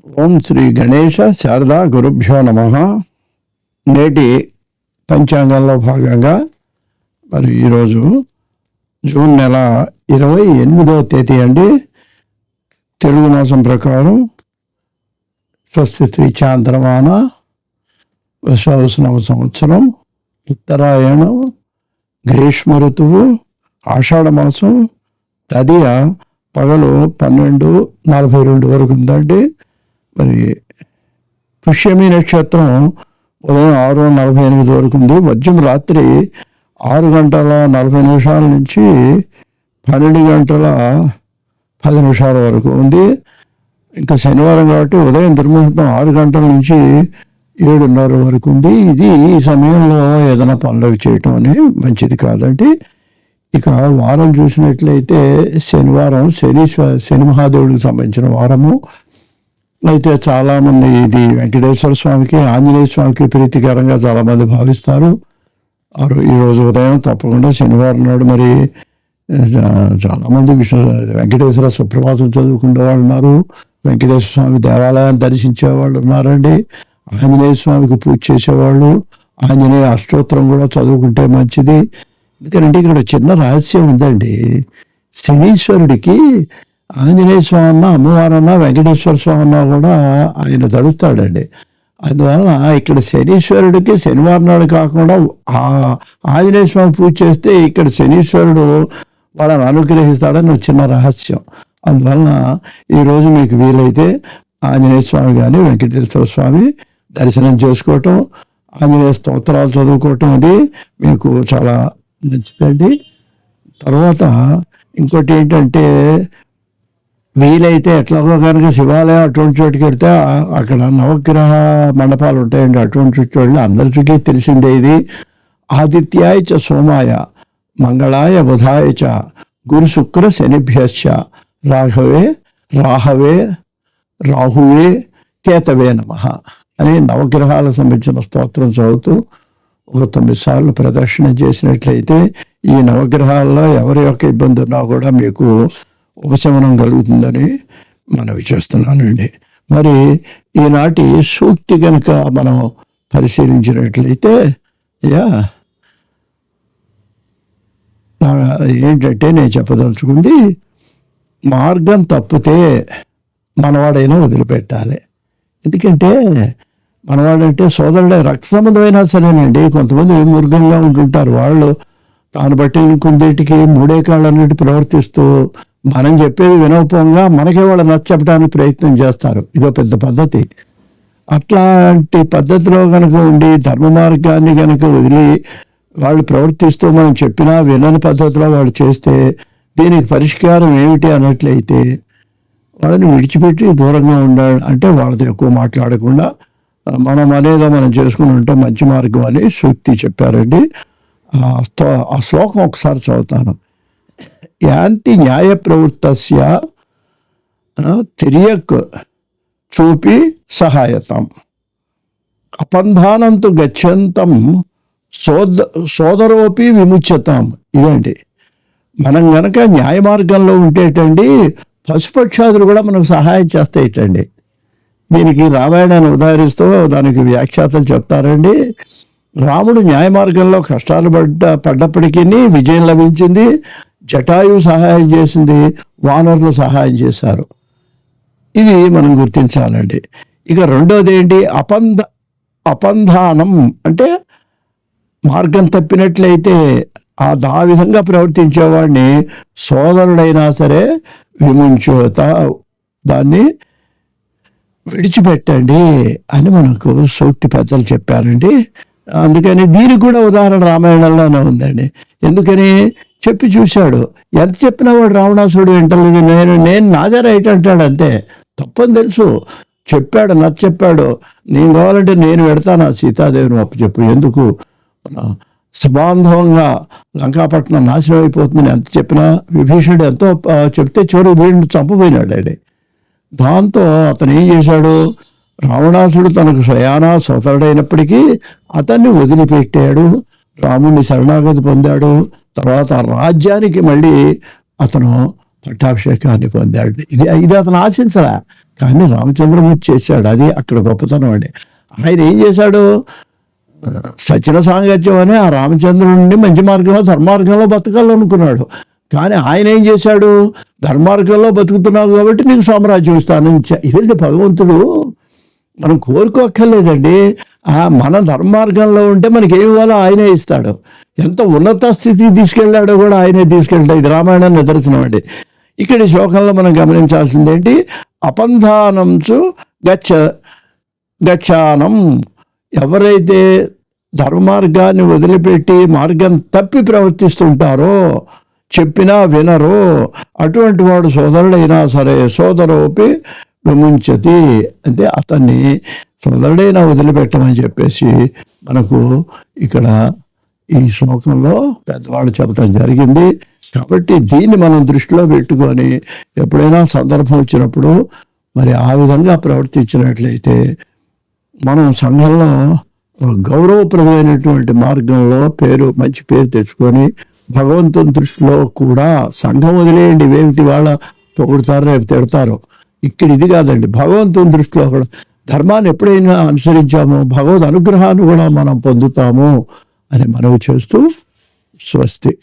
ఓం శ్రీ గణేశ శారదా గురుభ్యో నమః. నేటి పంచాంగంలో భాగంగా మరి ఈరోజు జూన్ నెల 28వ తేదీ అండి. తెలుగు మాసం ప్రకారం స్వస్తి చాంద్రమాన విశ్వావసనవ సంవత్సరం, ఉత్తరాయణం, గ్రీష్మ ఋతువు, ఆషాఢ మాసం, తదియ పగలు 12:42 వరకు ఉందండి. మరి పుష్యమి నక్షత్రం ఉదయం 6:48 వరకు ఉంది. వర్జం రాత్రి 6:40 నుంచి 12:10 వరకు ఉంది. ఇంకా శనివారం కాబట్టి ఉదయం దుర్ముహూర్తం 6 గంటల నుంచి 7:30 వరకు ఉంది. ఇది ఈ సమయంలో ఏదైనా పనులు చేయటం అని మంచిది కాదండి. ఇక వారం చూసినట్లయితే శనివారం శని మహాదేవుడికి సంబంధించిన వారము. అయితే చాలామంది ఇది వెంకటేశ్వర స్వామికి, ఆంజనేయ స్వామికి ప్రీతికరంగా చాలామంది భావిస్తారు. ఈరోజు ఉదయం తప్పకుండా శనివారం నాడు మరి చాలామంది వెంకటేశ్వర సుప్రభాతం చదువుకునే వాళ్ళు ఉన్నారు. వెంకటేశ్వర స్వామి దేవాలయాన్ని దర్శించే వాళ్ళు ఉన్నారండి. ఆంజనేయ స్వామికి పూజ చేసేవాళ్ళు, ఆంజనేయ అష్టోత్తరం కూడా చదువుకుంటే మంచిది. ఎందుకంటే ఇక్కడ చిన్న రహస్యం ఉందండి. శనీశ్వరుడికి ఆంజనేయ స్వామి అన్న, అమ్మవారన్నా, వెంకటేశ్వర స్వామి అన్నా కూడా ఆయన తడుస్తాడండి. అందువలన ఇక్కడ శనీశ్వరుడికి శనివారం నాడు కాకుండా ఆంజనేయ స్వామి పూజ చేస్తే ఇక్కడ శనీశ్వరుడు వాళ్ళని అనుగ్రహిస్తాడని చిన్న రహస్యం. అందువలన ఈరోజు మీకు వీలైతే ఆంజనేయ స్వామి కానీ వెంకటేశ్వర స్వామి దర్శనం చేసుకోవటం, ఆంజనేయ స్తోత్రాలు చదువుకోవటం అది మీకు చాలా మంచిదండి. తర్వాత ఇంకోటి ఏంటంటే, వీలైతే ఎట్లాగో కనుక శివాలయం అటువంటి చోటుకి వెళ్తే అక్కడ నవగ్రహ మండపాలు ఉంటాయండి. అటువంటి చోట్ల అందరికీ తెలిసిందే ఇది. ఆదిత్యాయ చ సోమాయ, మంగళాయ బుధాయ చ, గురు శుక్ర శనిభ్యశ్చ, రాహువే కేతవే నమః అని నవగ్రహాలకు సంబంధించిన స్తోత్రం చదువుతూ 9 సార్లు ప్రదర్శన చేసినట్లయితే ఈ నవగ్రహాల్లో ఎవరి యొక్క ఇబ్బంది ఉన్నా కూడా మీకు ఉపశమనం కలుగుతుందని మనవి చేస్తున్నానండి. మరి ఈనాటి సూక్తి కనుక మనం పరిశీలించినట్లయితే ఏంటంటే నేను చెప్పదలుచుకుంది, మార్గం తప్పితే మనవాడైనా వదిలిపెట్టాలి. ఎందుకంటే మనవాడంటే సోదరుడే, రక్త సంబంధమైనా సరేనండి. కొంతమంది మూర్ఖంగా ఉంటుంటారు. వాళ్ళు తాను బట్టి ఇంకొందేటికి మూడే కాళ్ళన్నిటి ప్రవర్తిస్తూ మనం చెప్పేది వినకపోగా మనకే వాళ్ళు నచ్చపడానికి ప్రయత్నం చేస్తారు. ఇదో పెద్ద పద్ధతి. అట్లాంటి పద్ధతిలో కనుక ఉండి ధర్మ మార్గాన్ని కనుక వదిలి వాళ్ళు ప్రవర్తిస్తూ మనం చెప్పినా వినని పద్ధతిలో వాళ్ళు చేస్తే దీనికి పరిష్కారం ఏమిటి అన్నట్లయితే వాళ్ళని విడిచిపెట్టి దూరంగా ఉండాలి. అంటే వాళ్ళతో ఎక్కువ మాట్లాడకుండా మనం అనేదో మనం చేసుకుని ఉంటే మంచి మార్గం అని సూక్తి చెప్పారండి. ఆ శ్లోకం ఒకసారి చదువుతాను. యాంతి న్యాయ ప్రవృత్తస్య తిరియక్ చూపి సహాయతం, అపంధానంతు గచ్చంతం సోదరోపి విముచ్యతాం. ఇదండి, మనం గనక న్యాయ మార్గంలో ఉంటేటండి పశుపక్షాదులు కూడా మనకు సహాయం చేస్తాయిటండి. దీనికి రామాయణాన్ని ఉదాహరిస్తూ దానికి వ్యాఖ్యాతలు చెప్తారండి. రాముడు న్యాయ మార్గంలో కష్టాలు పడ్డప్పటికీ విజయం లభించింది. జటాయు సహాయం చేసింది, వానరులు సహాయం చేశారు. ఇది మనం గుర్తించాలండి. ఇక రెండోది ఏంటి, అపంధానం అంటే మార్గం తప్పినట్లయితే ఆ విధంగా ప్రవర్తించేవాడిని సోదరుడైనా సరే విముంచోత, దాన్ని విడిచిపెట్టండి అని మనకు సూక్తి పెద్దలు చెప్పారండి. అందుకని దీనికి కూడా ఉదాహరణ రామాయణంలోనే ఉందండి. ఎందుకని చెప్పి చూశాడు, ఎంత చెప్పినా వాడు రావణాసురుడు వింటలేదు. నేను నాదే రైట్ అంటాడు, అంతే. తప్పని తెలుసు, చెప్పాడు, నచ్చ చెప్పాడు. నేను కావాలంటే నేను పెడతాను సీతాదేవిని అప్పచెప్పు, ఎందుకు సబాంధవంగా లంకాపట్నం నాశనం అయిపోతుందని ఎంత చెప్పినా విభీషణుడు ఎంతో చెప్తే చివరికి వీడిని చంపబోయినాడు అండి. దాంతో అతను ఏం చేశాడు, రావణాసుడు తనకు స్వయానా సోదరుడైనప్పటికీ అతన్ని వదిలిపెట్టాడు, రాముడిని శరణాగతి పొందాడు. తర్వాత రాజ్యానికి మళ్ళీ అతను పట్టాభిషేకాన్ని పొందాడు. ఇది అతను ఆశించరా, కానీ రామచంద్రమూర్తి చేశాడు. అది అక్కడ గొప్పతనం అండి. ఆయన ఏం చేశాడు? సచిన సాంగత్యం అని ఆ రామచంద్రుడిని మంచి మార్గంలో ధర్మార్గంలో బతకాలనుకున్నాడు. కానీ ఆయన ఏం చేశాడు? ధర్మార్గంలో బతుకుతున్నావు కాబట్టి నీకు సామ్రాజ్యం ఇస్తానని ఇదండి భగవంతుడు. మనం కోరుకోక్కర్లేదండి. మన ధర్మార్గంలో ఉంటే మనకి ఏమి ఇవ్వాలో ఆయనే ఇస్తాడు. ఎంత ఉన్నత స్థితికి తీసుకెళ్ళాడో కూడా ఆయనే తీసుకెళ్తాడు. ఇది రామాయణం నిదర్శనం అండి. ఇక్కడ ఈ శ్లోకంలో మనం గమనించాల్సింది ఏంటి? అపంధానంచు గచ్చానం. ఎవరైతే ధర్మార్గాన్ని వదిలిపెట్టి మార్గం తప్పి ప్రవర్తిస్తుంటారో, చెప్పినా వినరో, అటువంటి వాడు సోదరుడైనా సరే సోదరోపి విముంచతి, అంటే అతన్ని సోదరుడైనా వదిలిపెట్టమని చెప్పేసి మనకు ఇక్కడ ఈ శ్లోకంలో పెద్దవాళ్ళు చెప్పడం జరిగింది. కాబట్టి దీన్ని మనం దృష్టిలో పెట్టుకొని ఎప్పుడైనా సందర్భం వచ్చినప్పుడు మరి ఆ విధంగా ప్రవర్తించినట్లయితే మనం సంఘంలో గౌరవప్రదమైనటువంటి మార్గంలో మంచి పేరు తెచ్చుకొని భగవంతుని దృష్టిలో కూడా, సంఘం వదిలేయండి, ఇవేమిటి వాళ్ళ పొగుడుతారు రేపు తిడతారు, ఇక్కడ ఇది కాదండి. భగవంతుని దృష్టిలో కూడా ధర్మాన్ని ఎప్పుడైనా అనుసరించామో భగవద్ అనుగ్రహాన్ని కూడా మనం పొందుతాము అని మనవి చేస్తూ స్వస్తి.